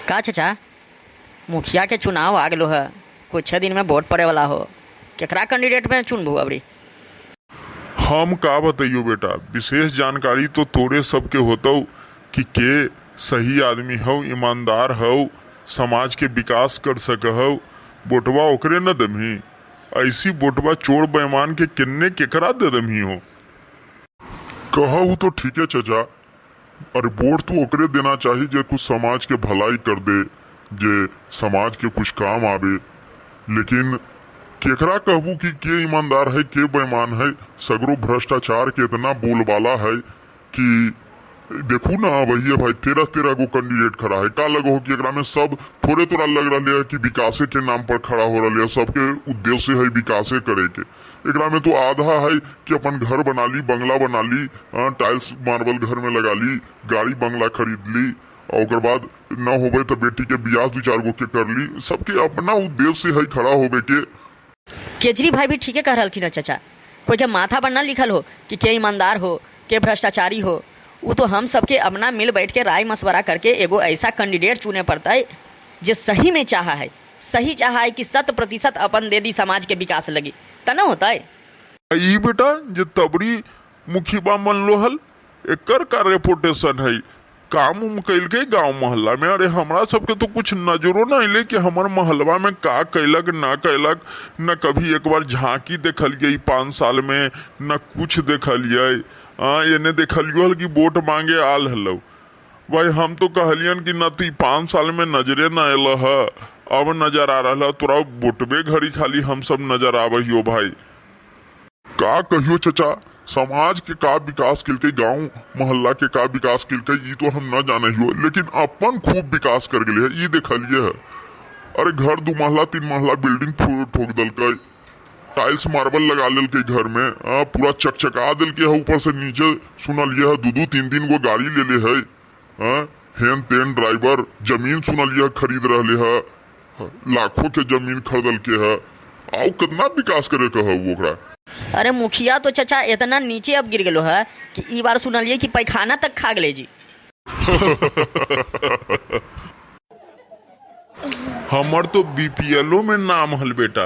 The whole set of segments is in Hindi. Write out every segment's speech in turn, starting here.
का चाचा मुखिया के चुनाव आ गलो है, कुछ दिन में वोट पड़े वाला हो, केकरा कैंडिडेट में चुनबू अबरी? हम का बताइयो बेटा, विशेष जानकारी तो तोरे सबके होतौ कि के सही आदमी हो, ईमानदार हो, समाज के विकास कर सक हो। वोटवा ओकरे न दमही, ऐसी वोटवा चोर बेईमान के किन्ने केकरा दे दमही हो। कहू तो ठीक है चाचा, अरे वोट तो ओकरे देना चाहिए जे कुछ समाज के भलाई कर दे, जे समाज के कुछ काम आवे। लेकिन केकरा कहबू कि के ईमानदार है के बेईमान है। सगरो भ्रष्टाचार के इतना बोलबाला है कि देखू ना भैया भाई 13 गो कैंडिडेट खड़ा है। का लगो कि एकरा में सब थोड़े तोरा लग रहा है कि विकासे के नाम पर खड़ा हो रहा है, सबके उद्देश्य है विकासे करे के। एकरा में तो आधा है कि अपन घर बना ली, बंगला बना ली, टाइल्स मार्बल घर में लगा ली, गाड़ी बंगला खरीद ली, और ओकर बाद न होबे तो बेटी के बियाह 2-4 गो के कर ली। सबके अपना उद्देश्य है खड़ा होबे के। केजरी भाई भी ठीके कह रहलखिन है चाचा, कोई के माथा पर न लिखल हो कि के ईमानदार हो के भ्रष्टाचारी हो। वो तो हम सबके अपना मिल बैठ के राय मशवरा करके एगो ऐसा कैंडिडेट चुने पड़ता है जो सही में चाहा है, सही चाहा है कि 100% अपन दे दी समाज के विकास लगी, तना होता है। ई बेटा जे तबरी मुखिबा मन लो हल, एकर का रेपुटेशन है, काम उम कैल के गाँव मोहल्ला में। अरे हमरा सबके तो कुछ नजरो न अले कि हमार मोहल्ला में का कैलक ना कैलक। न कभी एक बार झांकी देखलिए 5 साल में, न कुछ देखलिए। एने देखलियो हल कि वोट मांगे आल हलो। भाई हम तो कहलियन कि न तो 5 साल में नजरे न अल है, अब नजर आ रहा तोरा वोटबे घड़ी खाली हम सब नजर आबहियो। भाई का कहियो चचा, समाज के का विकास किलके, गांव मोहल्ला के का विकास किलके, ये तो हम न जाने हो, लेकिन अपन खूब विकास कर गए है। ये देखलिए है, अरे घर 2 महला 3 महला बिल्डिंग ठोक दलके, टाइल्स मार्बल लगा लेके घर में, पूरा चकचका दिलके है ऊपर से नीचे। सुनलिए है 2-2 3-3 गो गाड़ी ले ले है, हेन तेन ड्राइवर। जमीन सुनलिए खरीद रहे है, लाखों के जमीन खरीदल के है। आओ कितना विकास करे कह ओकरा। अरे मुखिया तो चाचा इतना नीचे अब गिर गलो है कि ई बार सुनलिए कि पैखाना तक खा गले जी। हमर तो बीपीएलो में नाम हल बेटा,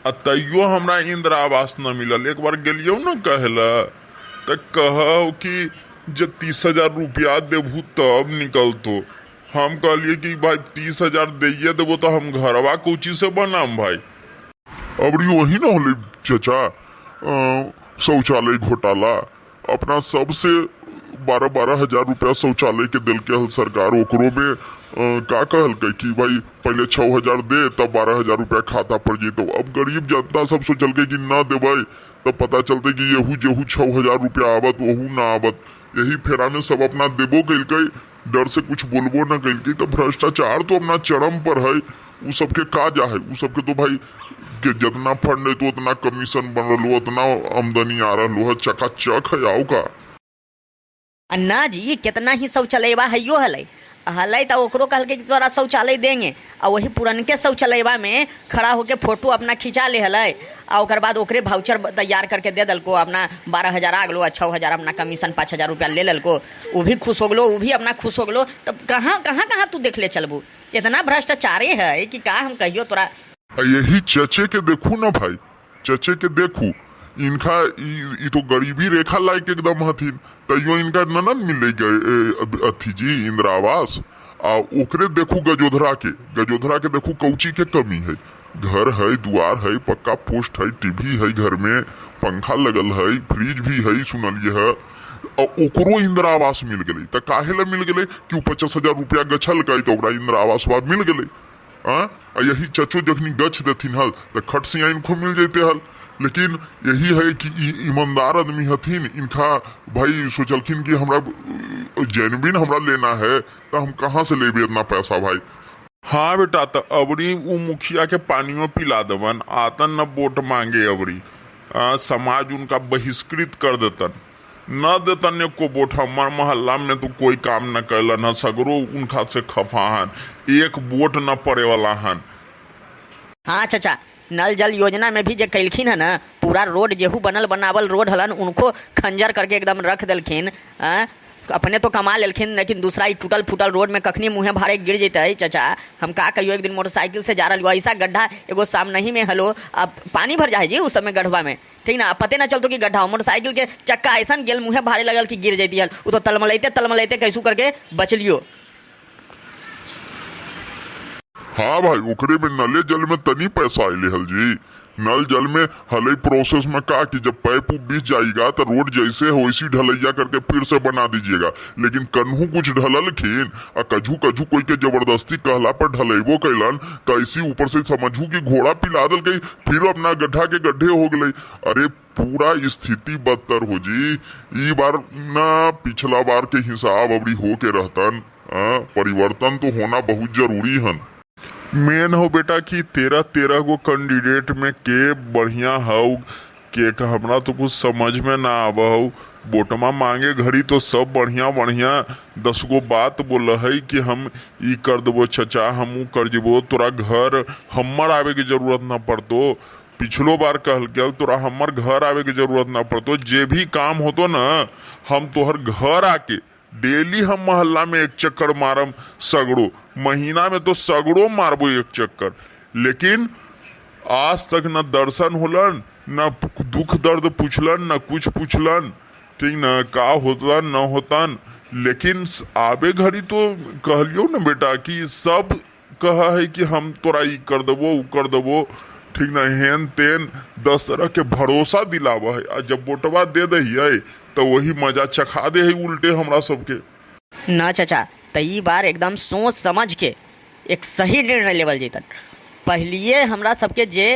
तैयो हमरा इंदिरा आवास न मिलल। एक बार गेलियो न कहला तो कहो कि जे 30,000 रुपया देबू तब निकलतो। हम कहलिए कि भाई 30,000 दे देबो तो हम घरवा कोची से बनाम भाई। अबरी वही ना होले चाचा, शौचालय घोटाला। अपना सबसे 12-12 हजार रुपया शौचालय के दिल के हल सरकार। ओकरो में का कहल कि भाई पहले 6,000 दे तब 12,000 रुपया खाता पर जेतो। अब गरीब जनता सब सोचल के कि ना देवे तब पता चलते कि जेहू 6,000 रुपया आवत वहू ना आवत। यही फेरा में सब अपना देबो कैलके, डर से कुछ बोलबो न कैलके। तो भ्रष्टाचार तो अपना चरम पर है। उ सबके का जा है, उ सबके तो भाई के जितना फंड है तो उतना कमीशन बन रहा, उतना आमदनी आ रहा है, चकाचक है। आओ का अन्ना जी कितना ही शौचालयवा हइयो हलै तो ओकरो कहल के तोरा शौचालय देंगे, और वही पुरनके शौचालयवा में खड़ा होके फोटो अपना खिंचा ले हलै, और ओकर बाद ओकरे भाउचर तैयार करके दे दलको। अपना 12,000 आ गलो, 6,000 अपना कमीशन 5,000 रुपया ले ललको। वो भी खुश हो गलो, वो भी अपना खुश हो गलो। तब कहाँ कहाँ तू देख ले चलबू? इतना भ्रष्टाचारे है कि का हम कहियो तोरा। यही चचे के देखू ना भाई, चचे के देखू, इनका ई तो गरीबी रेखा लायक एकदम हथिन, तैयो इनका ननद मिले गए अथी जी इंदिरा आवास। आ ओकरे देखू गजोधरा के देखू कौची के कमी है। घर है, दुआर है, पक्का पोस्ट है, टीवी है, घर में पंखा लगल है, फ्रिज भी है सुनलिए है। और ओकरो इंदिरा आवास मिल गई। तो काहे ला मिल गए कि 50,000 रुपया गछल गई तो ओकरा इंदिरा आवास मिल गए। यही चचो जखनी गछ देथिन हल तो खट से इनको मिल जाते हल। लेकिन यही है कि ईमानदार आदमी हथिन, इनका भाई सोचलखिन कि हमरा जेनविन हमरा लेना है तो हम कहाँ से लेबे इतना पैसा भाई। हाँ बेटा, तो अबरी वो मुखिया के पानियों पिला देवन, आतन न वोट मांगे अबरी। समाज उनका बहिष्कृत कर देतन, न देतन एको वोट। हमार मोहल्ला में तो कोई काम न कैलन, सगरो उनका से खफाहन, एक वोट न पड़े वाला हन। हाँ चाचा, नल जल योजना में भी जो कैलखिन है ना, पूरा रोड जेहू बनल बनावल रोड हलन उनको खंजर करके एकदम रख दिलखिन। अपने तो कमा लेकिन लेकिन दूसरा ही टूटल फूटल रोड में कखनी मुँहे भाड़े गिर जेते चाचा। हम का कहियो, एक दिन मोटरसाइकिल से जा रहा ऐसा गड्ढा एगो सामने ही में हलो, अब पानी भर जाए जी उस समय गढ़वा में, ठीक ना, पते ना चलतो कि गड्ढा हो, मोटरसाइकिल के चक्का ऐसा गेल मुँहे भाड़े लगल कि गिर जाती हल। वो तो तलमलैते कैसू करके बच लियो। हाँ भाई, ओकरे में नले जल में तनी पैसा आइले हल जी। नल जल में हलई प्रोसेस में का कि जब पाइप बीच जाएगा तो रोड जैसे हो वैसी ढलैया करके फिर से बना दीजिएगा। लेकिन कन्हू कुछ ढलल खीन और कजू कोई के जबरदस्ती कहला पर ढलेबो कैलन तो ऐसी ऊपर से समझू कि घोड़ा पिला दल गई, फिर अपना गड्ढा के गड्ढे हो गए। अरे पूरा स्थिति बदतर हो जी। ई बार ना पिछला बार के हिसाब अबरी हो के रहतन। परिवर्तन तो होना बहुत जरूरी है। मेन हो बेटा कि 13 गो कैंडिडेट में के बढ़िया हऊ के हमरा तो कुछ समझ में ना आव हऊ। वोटमा मांगे घड़ी तो सब बढ़िया 10 गो बात बोल है कि हम ई कर देबो चचा, हम ऊ कर देबो, तोरा घर हमर आवे की जरूरत ना पड़तो। पिछलो बार कहल गया तोरा हमर घर आवे की जरूरत ना पड़तो, जे भी काम होतो ना हम तोहर घर आके डेली हम मोहल्ला में एक चक्कर मारम, सगड़ो महीना में तो सगड़ो मारबो एक चक्कर। लेकिन आज तक न दर्शन होलन, न दुख दर्द पूछलन, न कुछ पूछलन, ठीक न का होतन न होतन। लेकिन आबे घड़ी तो कहलियो न बेटा कि सब कहा है कि हम तोरा ई कर देबो ऊ कर देबो, ठीक न, हेन तेन 10 तरह के भरोसा दिलावा है। आ जब वोटवा दे दही तो वही मजा चखा दे है उल्टे हमरा सबके। ना चाचा, तो ई बार एकदम सोच समझ के एक सही निर्णय लेवल जैतन। पहलिए हमरा सबके जे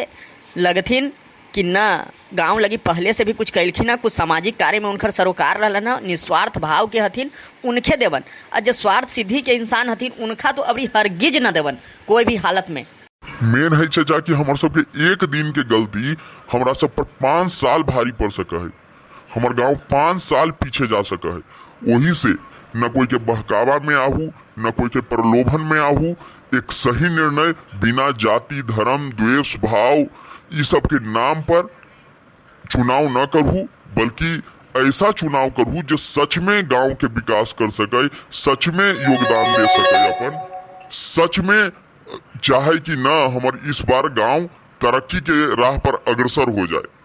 लगथिन कि ना गांव लगी पहले से भी कुछ कैलखिन ना, कुछ सामाजिक कार्य में उनकर सरोकार रहलन ना, निस्वार्थ भाव के हथिन, उनके देवन। और जो स्वार्थ सिद्धि के इंसान हथिन उनका तो अभी हरगिज न देवन कोई भी हालत में। मेन है चाचा कि हमार सबके एक दिन के गलती हमरा सब पर 5 साल भारी पड़ सका है। हमार गांव 5 साल पीछे जा सका है। वही से न कोई के बहकावा में आहू, न कोई के प्रलोभन में आहू। एक सही निर्णय बिना जाति धर्म द्वेष भाव ये सब के नाम पर चुनाव न करूँ, बल्कि ऐसा चुनाव करूँ जो सच में गांव के विकास कर सके, सच में योगदान दे सके, अपन सच में चाहे कि ना हमार इस बार गांव तरक्की के राह पर अग्रसर हो जाए।